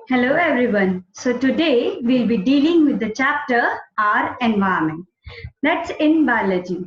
Hello everyone. So today we'll be dealing with the chapter Our Environment. That's in biology.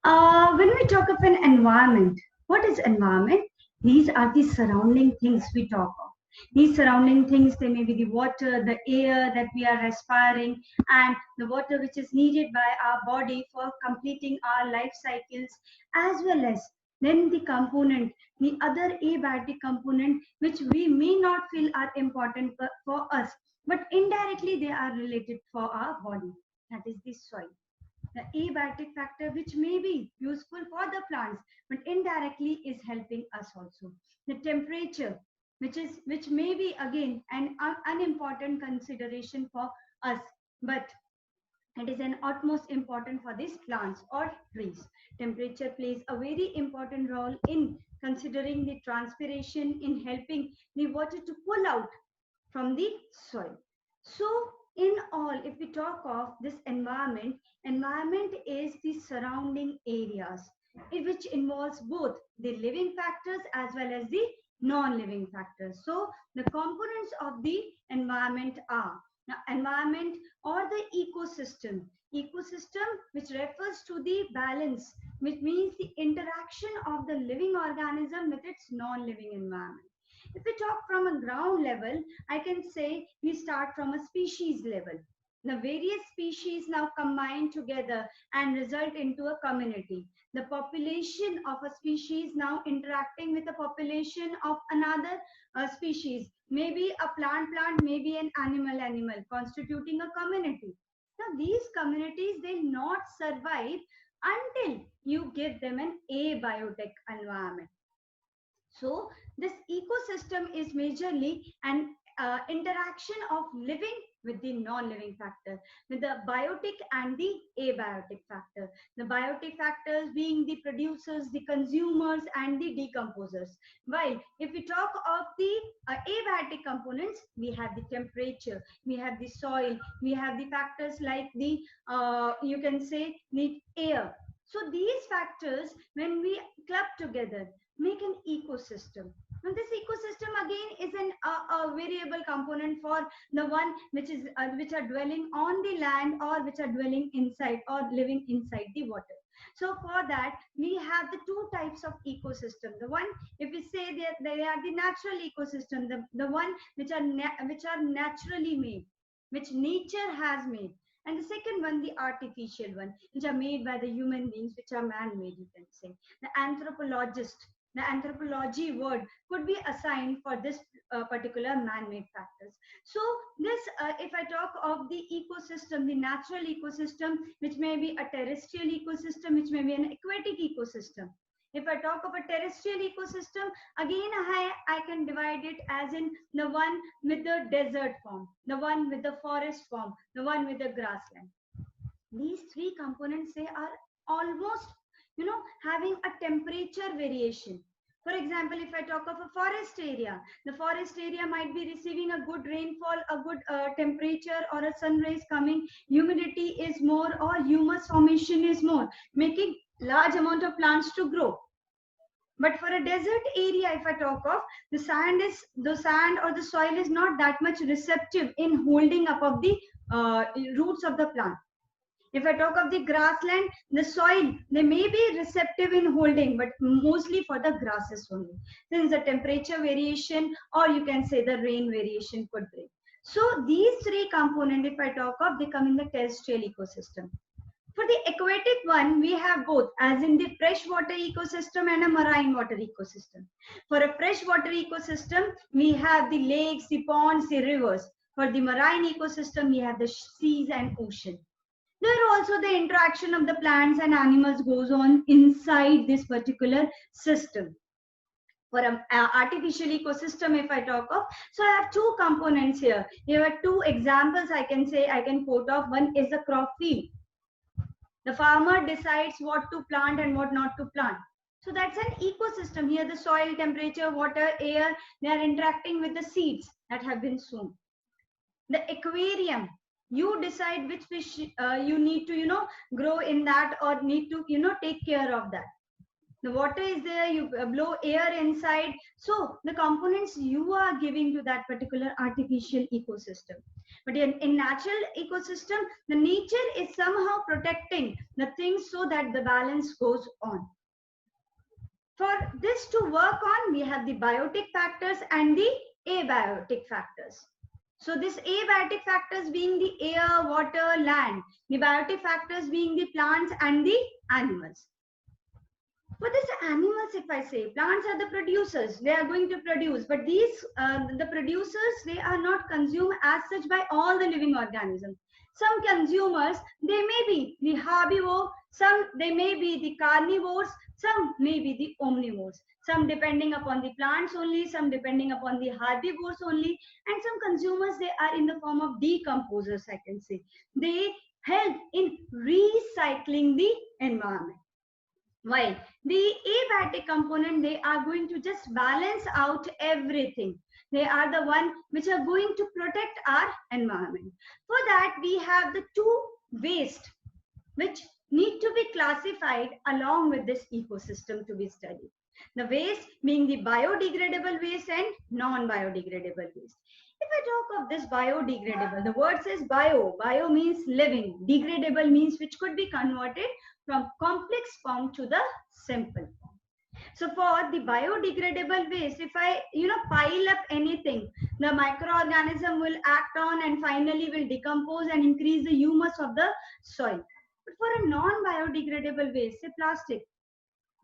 When we talk of an environment, what is environment? These are the surrounding things we talk of. These surrounding things, they may be the water, the air that we are respiring, and the water which is needed by our body for completing our life cycles, as well as then the component, the other abiotic component, which we may not feel are important for us, but indirectly they are related for our body. That is the soil, the abiotic factor, which may be useful for the plants but indirectly is helping us also. The temperature, which may be again an unimportant consideration for us, but it is an utmost important for these plants or trees. Temperature plays a very important role in considering the transpiration, in helping the water to pull out from the soil. So in all, if we talk of this environment, environment is the surrounding areas which involves both the living factors as well as the non-living factors. So the components of the environment are the environment or the ecosystem. Ecosystem, which refers to the balance, which means the interaction of the living organism with its non-living environment. If we talk from a ground level, I can say we start from a species level. The various species now combine together and result into a community. The population of a species now interacting with the population of another species, maybe a plant, maybe an animal, constituting a community. Now these communities, they not survive until you give them an abiotic environment. So this ecosystem is majorly an interaction of living with the non-living factor, with the biotic and the abiotic factor. The biotic factors being the producers, the consumers, and the decomposers. While if we talk of the abiotic components, we have the temperature, we have the soil, we have the factors like the, you can say, the air. So these factors, when we club together, make an ecosystem. And this ecosystem again is a variable component for the one which are dwelling on the land or which are dwelling inside or living inside the water. So for that, we have the two types of ecosystem. The one, if we say they are the natural ecosystem, the one which are naturally made, which nature has made, and the second one, the artificial one, which are made by the human beings, which are man-made, you can say. The anthropology word could be assigned for this particular man-made factors. So this, if I talk of the ecosystem, the natural ecosystem, which may be a terrestrial ecosystem, which may be an aquatic ecosystem. If I talk of a terrestrial ecosystem, again I can divide it as in the one with the desert form, the one with the forest form, the one with the grassland. These three components, they are almost, having a temperature variation. For example, if I talk of a forest area, the forest area might be receiving a good rainfall, a good temperature, or a sun rays coming, humidity is more, or humus formation is more, making large amount of plants to grow. But for a desert area, if I talk of, the sand or the soil is not that much receptive in holding up of the roots of the plant. If I talk of the grassland, the soil, they may be receptive in holding, but mostly for the grasses only. Since the temperature variation, or you can say the rain variation could bring. So these three components, if I talk of, they come in the terrestrial ecosystem. For the aquatic one, we have both, as in the freshwater ecosystem and a marine water ecosystem. For a freshwater ecosystem, we have the lakes, the ponds, the rivers. For the marine ecosystem, we have the seas and ocean. There also the interaction of the plants and animals goes on inside this particular system. For an artificial ecosystem, if I talk of, so I have two components here. Here are two examples I can quote of. One is the crop field. The farmer decides what to plant and what not to plant. So that's an ecosystem. Here the soil, temperature, water, air, they are interacting with the seeds that have been sown. The aquarium, you decide which fish you need to grow in that, or need to take care of that. The water is there, you blow air inside. So the components you are giving to that particular artificial ecosystem. But in natural ecosystem, the nature is somehow protecting the things so that the balance goes on. For this to work on, we have the biotic factors and the abiotic factors. So this abiotic factors being the air, water, land. The biotic factors being the plants and the animals. For this animals, if I say, plants are the producers, they are going to produce, but these, the producers, they are not consumed as such by all the living organisms. Some consumers, they may be the herbivore, some they may be the carnivores, some may be the omnivores, some depending upon the plants only, some depending upon the herbivores only, and some consumers, they are in the form of decomposers, I can say. They help in recycling the environment. While the abiotic component, they are going to just balance out everything. They are the one which are going to protect our environment. For that, we have the two waste which need to be classified along with this ecosystem to be studied. The waste being the biodegradable waste and non-biodegradable waste. If I talk of this biodegradable, the word says bio. Bio means living. Degradable means which could be converted from complex form to the simple form. So for the biodegradable waste, if I pile up anything, the microorganism will act on and finally will decompose and increase the humus of the soil. But for a non-biodegradable waste, say plastic,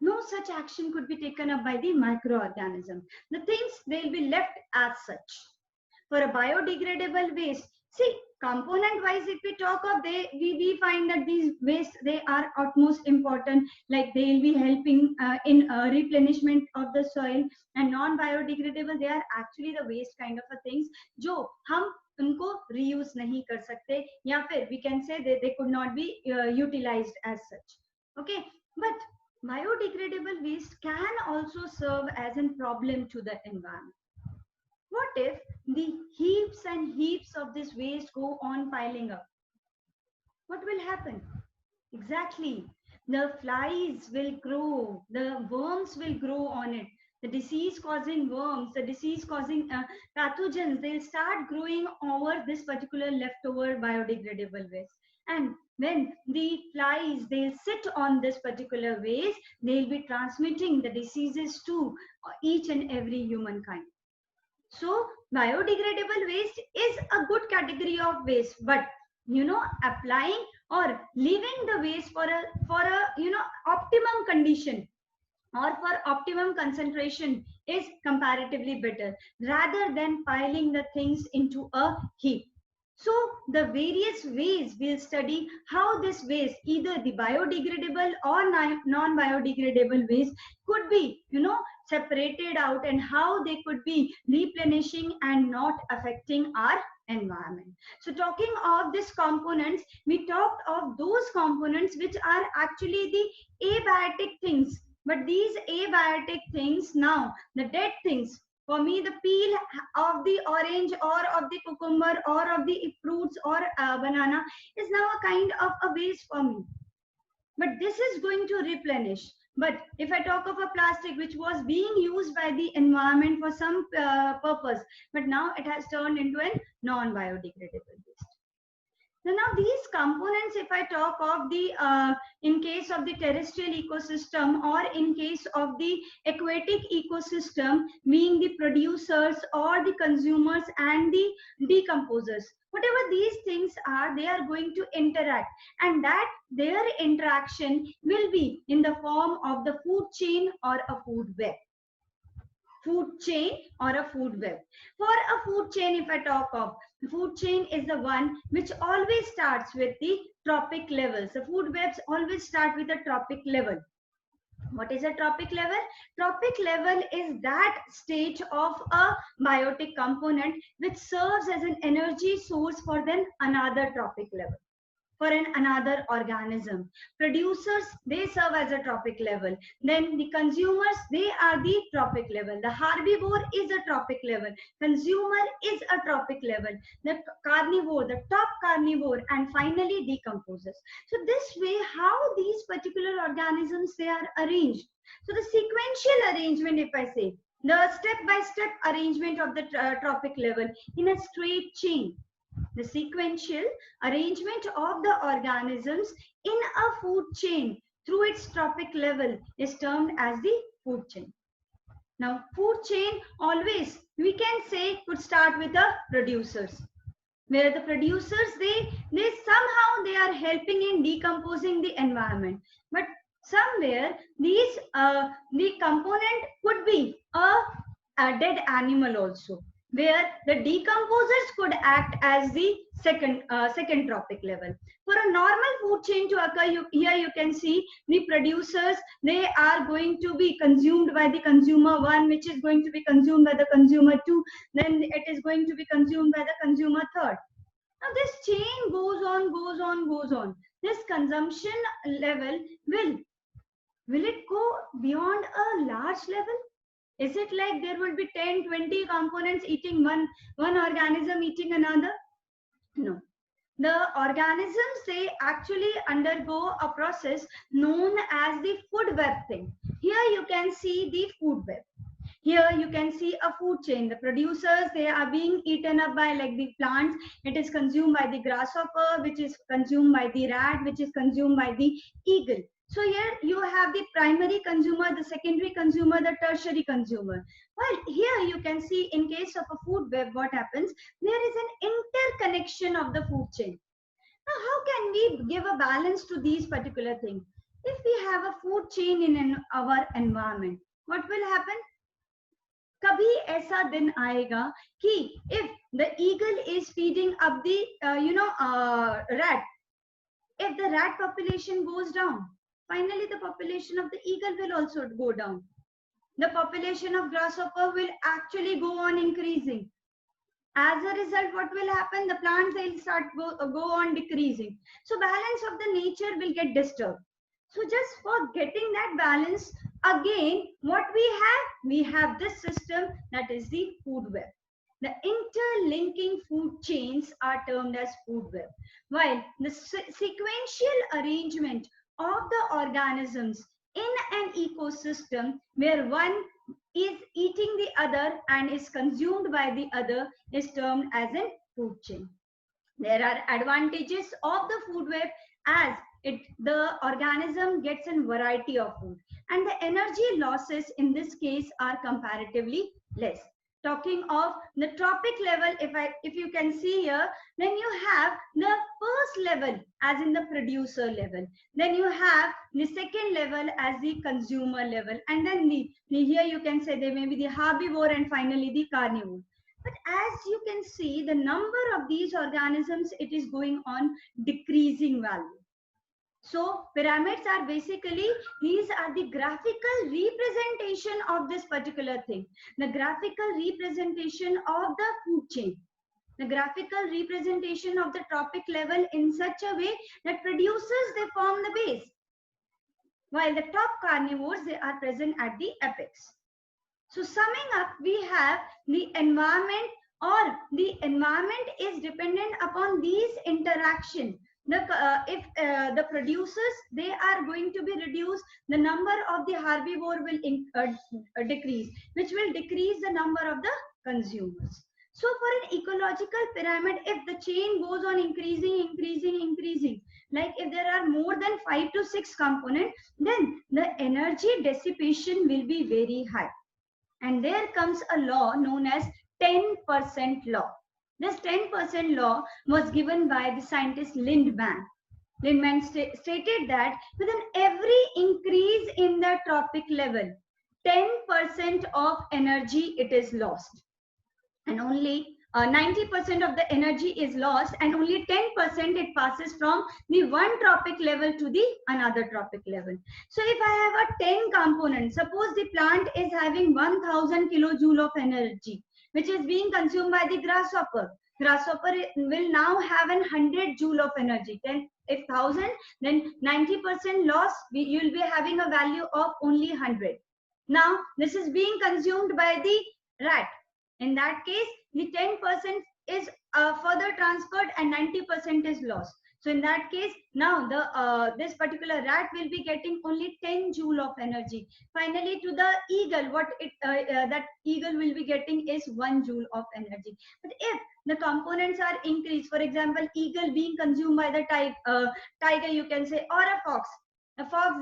no such action could be taken up by the microorganism. The things they'll be left as such. For a biodegradable waste, see, component wise, if we talk of, we find that these waste, they are utmost important, like they will be helping in replenishment of the soil. And non biodegradable, they are actually the waste kind of a things जो हम उनको reuse नहीं कर सकते, या फिर we can say they could not be utilized as such. Okay, but biodegradable waste can also serve as a problem to the environment. What if the heaps and heaps of this waste go on piling up? What will happen? Exactly. The flies will grow, the worms will grow on it. The disease causing worms, the disease causing pathogens, they'll start growing over this particular leftover biodegradable waste. And when the flies, they'll sit on this particular waste, they'll be transmitting the diseases to each and every humankind. So biodegradable waste is a good category of waste, but applying or leaving the waste for a optimum condition or for optimum concentration is comparatively better rather than piling the things into a heap. So the various ways we'll study how this waste, either the biodegradable or non-biodegradable waste, could be separated out and how they could be replenishing and not affecting our environment. So talking of these components, we talked of those components which are actually the abiotic things. But these abiotic things, now the dead things, for me the peel of the orange or of the cucumber or of the fruits or banana is now a kind of a waste for me. But this is going to replenish. But if I talk of a plastic which was being used by the environment for some purpose, but now it has turned into a non-biodegradable waste. Now these components, if I talk of the in case of the terrestrial ecosystem or in case of the aquatic ecosystem, being the producers or the consumers and the decomposers, whatever these things are, they are going to interact, and that their interaction will be in the form of the food chain or a food web. Food chain or a food web. For a food chain, if I talk of, the food chain is the one which always starts with the trophic levels. The food webs always start with a trophic level. What is a trophic level? Trophic level is that stage of a biotic component which serves as an energy source for then another trophic level. for another organism. Producers, they serve as a trophic level. Then the consumers, they are the trophic level. The herbivore is a trophic level. Consumer is a trophic level. The carnivore, the top carnivore, and finally decomposers. So this way, how these particular organisms, they are arranged. So the sequential arrangement, if I say, the step-by-step arrangement of the trophic level in a straight chain. The sequential arrangement of the organisms in a food chain through its trophic level is termed as the food chain. Now, food chain always, we can say, could start with the producers, where the producers, they somehow they are helping in decomposing the environment. But somewhere these the component could be a dead animal also, where the decomposers could act as the second trophic level. For a normal food chain to occur, here you can see the producers, they are going to be consumed by the consumer 1, which is going to be consumed by the consumer 2, then it is going to be consumed by the consumer 3rd. Now this chain goes on, goes on, goes on. This consumption level will it go beyond a large level? Is it like there will be 10, 20 components eating one organism eating another? No. The organisms, they actually undergo a process known as the food web thing. Here you can see the food web. Here you can see a food chain. The producers, they are being eaten up by like the plants. It is consumed by the grasshopper, which is consumed by the rat, which is consumed by the eagle. So here you have the primary consumer, the secondary consumer, the tertiary consumer. Well, here you can see in case of a food web, what happens? There is an interconnection of the food chain. Now, how can we give a balance to these particular things? If we have a food chain in our environment, what will happen? कभी ऐसा दिन आएगा कि if the eagle is feeding up the rat, if the rat population goes down, finally the population of the eagle will also go down. The population of grasshopper will actually go on increasing. As a result, what will happen? The plants will start go on decreasing. So balance of the nature will get disturbed. So just for getting that balance, again, what we have this system, that is the food web. The interlinking food chains are termed as food web, while the sequential arrangement of the organisms in an ecosystem where one is eating the other and is consumed by the other is termed as a food chain. There are advantages of the food web as the organism gets a variety of food, and the energy losses in this case are comparatively less. Talking of the trophic level, if you can see here, then you have the first level as in the producer level, then you have the second level as the consumer level, and then here you can say there may be the herbivore and finally the carnivore. But as you can see, the number of these organisms, it is going on decreasing value. So pyramids are basically, these are the graphical representation of this particular thing. The graphical representation of the food chain. The graphical representation of the trophic level in such a way that producers, they form the base, while the top carnivores, they are present at the apex. So summing up, we have the environment, or the environment is dependent upon these interaction. If the producers, they are going to be reduced, the number of the herbivore will decrease, which will decrease the number of the consumers. So for an ecological pyramid, if the chain goes on increasing, like if there are more than 5 to 6 components, then the energy dissipation will be very high. And there comes a law known as 10% law. This 10% law was given by the scientist Lindemann. Lindemann stated that within every increase in the trophic level, 10% of energy it is lost. And only 90% of the energy is lost, and only 10% it passes from the one trophic level to the another trophic level. So if I have a 10 component, suppose the plant is having 1000 kilojoule of energy, which is being consumed by the grasshopper. Grasshopper will now have 100 joule of energy. Then if 1000, then 90% loss, you will be having a value of only 100. Now this is being consumed by the rat. In that case, the 10% is further transferred and 90% is lost. So in that case, now this particular rat will be getting only 10 joule of energy. Finally, to the eagle, what that eagle will be getting is 1 joule of energy. But if the components are increased, for example, eagle being consumed by the tiger, you can say, or a fox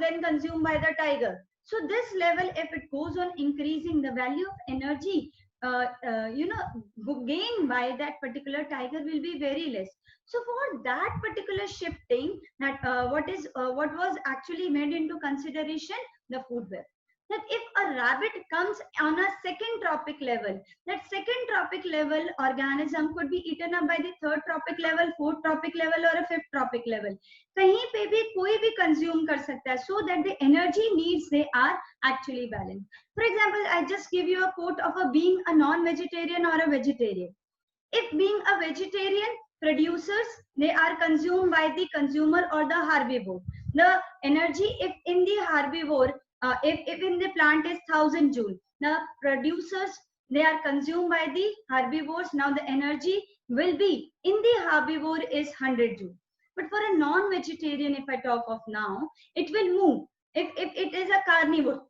then consumed by the tiger. So this level, if it goes on increasing, the value of energy gained by that particular tiger will be very less. So for that particular shifting, that what was actually made into consideration, the food web. That if a rabbit comes on a second trophic level, that second trophic level organism could be eaten up by the third trophic level, fourth trophic level, or a fifth trophic level. कहीं पे भी कोई भी consume कर सकता है, so that the energy needs they are actually balanced. For example, I just give you a quote of being a non-vegetarian or a vegetarian. If being a vegetarian, producers, they are consumed by the consumer or the herbivore. The energy, if in the herbivore, if in the plant is 1000 joule, the producers, they are consumed by the herbivores. Now the energy will be in the herbivore is 100 joule. But for a non-vegetarian, if I talk of now, it will move. If it is a carnivore,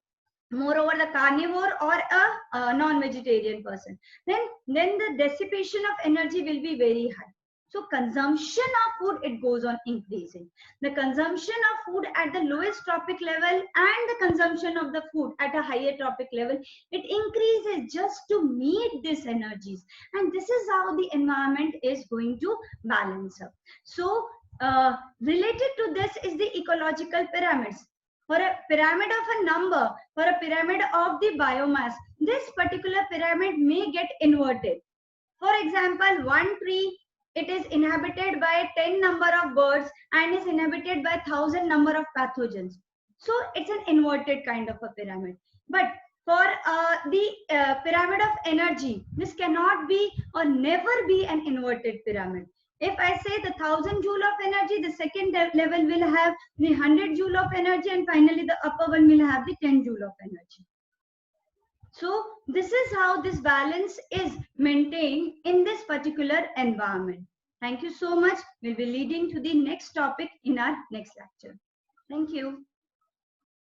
moreover the carnivore or a non-vegetarian person, then the dissipation of energy will be very high. So consumption of food, it goes on increasing. The consumption of food at the lowest trophic level and the consumption of the food at a higher trophic level, it increases just to meet these energies. And this is how the environment is going to balance up. So related to this is the ecological pyramids. For a pyramid of a number, for a pyramid of the biomass, this particular pyramid may get inverted. For example, one tree, it is inhabited by 10 number of birds and is inhabited by 1000 number of pathogens. So it's an inverted kind of a pyramid. But for the pyramid of energy, this cannot be or never be an inverted pyramid. If I say the 1000 joule of energy, the second level will have the 100 joule of energy, and finally the upper one will have the 10 joule of energy. So this is how this balance is maintained in this particular environment. Thank you so much. We'll be leading to the next topic in our next lecture. Thank you.